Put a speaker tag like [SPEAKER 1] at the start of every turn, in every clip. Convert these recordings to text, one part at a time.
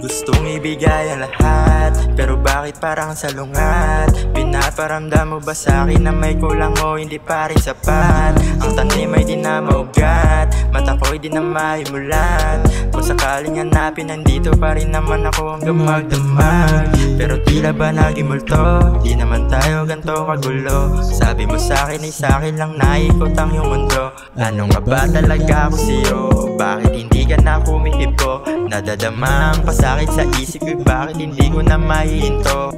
[SPEAKER 1] Gustong ibigay ang lahat, pero bakit parang salungat? Pinaparamdam mo ba sa'kin na may kulang o hindi pa rin sapat? Ang tanim ay di na maugat, mata ko'y di na maimulan. Kung sakaling hanapin, nandito pa rin naman ako hanggang magdamag. Pero tila ba naging multo, di naman tayo ganto kagulo. Sabi mo sa'kin ay sa'kin lang naikot ang iyong mundo. Ano nga ba talaga ako sa'yo? Bakit hindi ka na kumikibo? Nadadama ang pasakit sa isip ko, bakit hindi ko na mahihinto?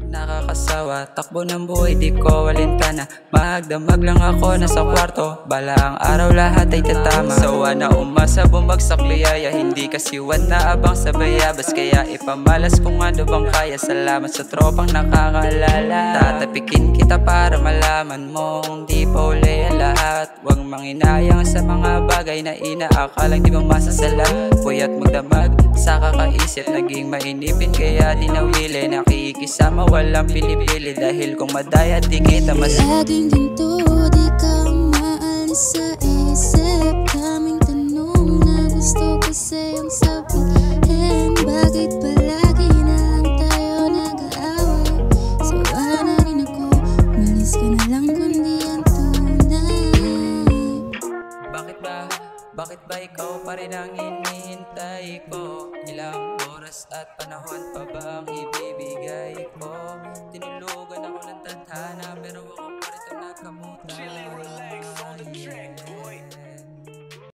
[SPEAKER 2] Nakakasawa, takbo ng buhay di ko walintana. Magdamag lang ako nasa kwarto, bala ang araw lahat ay tatama. Sawa na umasa bumagsak liyaya, hindi kasiwan na abang sa bayabas. Kaya ipamalas kung ano bang kaya. Salamat sa tropang nakakaalala. Tatapikin kita para malaman mong di pa uli ang lahat. Huwag manginayang sa mga bagay na inaakalang di mo masasala. Puyat magdamag sa kakaisip, naging mainipin kaya di nawili. Nakikisama walang pili-pili, dahil kung madaya di kita mas
[SPEAKER 3] laging ganito, di ka maalis sa isip. Daming tanong na gusto ko sa'yong sabihin. Bakit palagi na lang tayo nag-aaway? Sawa na rin ako, umalis ka na lang kundi ang tunay.
[SPEAKER 2] Bakit ba ikaw pa rin ang hinihintay ko? Ilang oras at panahon pa ba ang ibibigay ko? Tinulugan ako ng tadhana, pero ako pa rin ito nagkamutan.